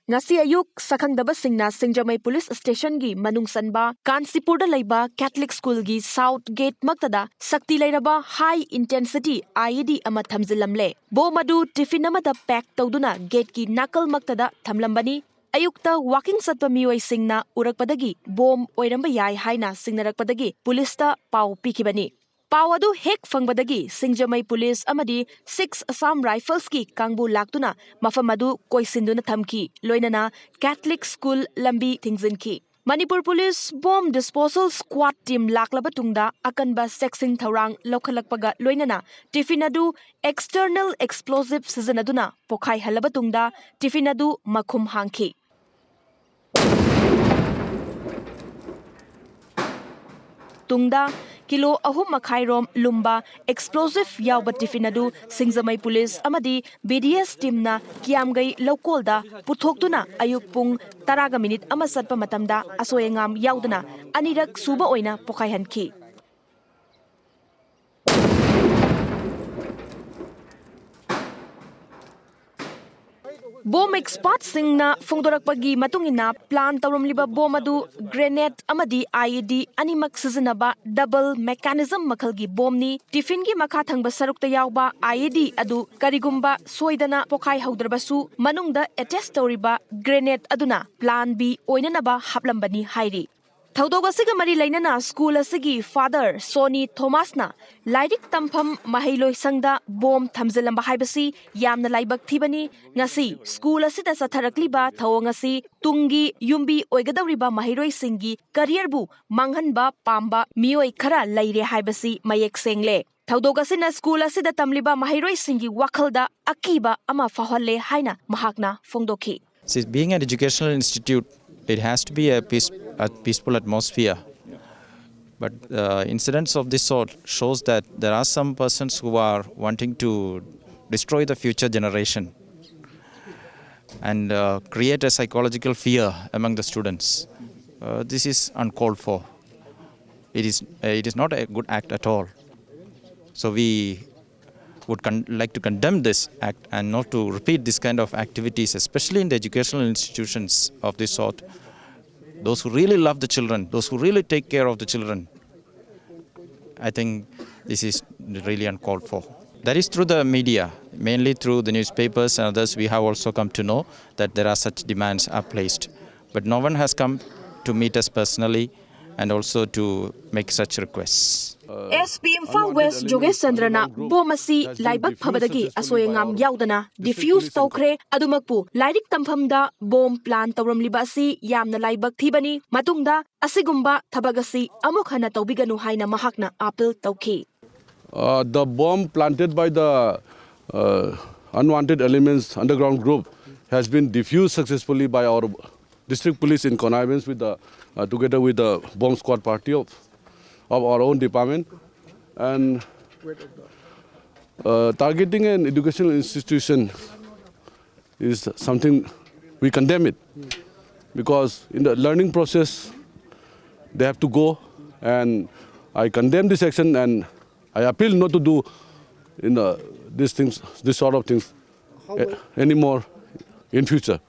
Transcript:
Ngasi ayuk sakhangdabasingna Singjamai Police Station gi manung sanba Kansipurda leiba Catholic School gi South Gate maktada sakti leiraba high intensity IED ama thamjilamle. Bom adu tiffin amada pack tawduna gate gi nakal maktada thamlambani. Ayukta walking satpa mioi singna urakpadagi bom oiramba yai haina singnarakpadagi police pau pikibani. Pawadu hek fangbadagi Singjamai Police amadi 6 Assam Rifles ki kangbu laktuna mafamadu koisinduna thamki loinana Catholic School lambi thingzinki. Manipur Police Bomb Disposal Squad Team laklaba tungda akanba sexing thaurang lokhalakpaga loinana tifinadu external explosive sijanaduna pokhai halaba tungda tifinadu makhum hangki. Tungda kilo ahum makhairom lumba explosive yawba tifinadu Singjamai Police amadi BDS team na kiamgai lokolda puthoktuna ayuk pung 10 minute ama satpa matamda asoyengam yauduna anirak suba oina pokhaihanki. Bom expert singna fongdorakpagi matungina plan tawramliba bom adu grenade amadi IED animak sijanaba double mechanism makhalgi bomni tifingi makha thangba sarukta yawba IED adu karigumba soidana pokhai haudrabasu manungda attach tawriba grenade aduna plan B oinanaba haplambani hairi. Thaudoga mari lainana school asigi father Sony Thomas na lairik tampham mahailoi sangda bom thamjelamba haibasi yamna laibak thibani ngasi school asida satharakliba thawangasi tungi yumbi oigadawriba mahairoi singi career bu manghanba pamba mioi khara laire haibasi mayek sengle. Thaudogasina school asida tamliba mahairoi singi wakhalda akiba ama fahalle haina mahakna fongdokhi. See, being an educational institute, it has to be a peaceful atmosphere. But incidents of this sort shows that there are some persons who are wanting to destroy the future generation and create a psychological fear among the students. This is uncalled for. It is not a good act at all. So we would like to condemn this act and not to repeat this kind of activities, especially in the educational institutions of this sort. Those who really love the children, those who really take care of the children, I think this is really uncalled for. That is through the media, mainly through the newspapers and others. We have also come to know that there are such demands are placed. But no one has come to meet us personally and also to make such requests. SP Imphal West Jogesh Chandrana bomasi laibak phabadagi asoyengam yaudana diffuse tawkhre adumakpu lairik tamphamda bom plan tawramliba asi yamna laibak thibani matungda asigumba thabagasi amuk hana tawbiganu haina mahakna appeal tawkhi. The bomb planted by the unwanted elements underground group has been diffused successfully by our district police in connivance with the together with the bomb squad party of our own department, and targeting an educational institution is something we condemn it, because in the learning process they have to go, and I condemn this action and I appeal not to do this sort of things anymore in future.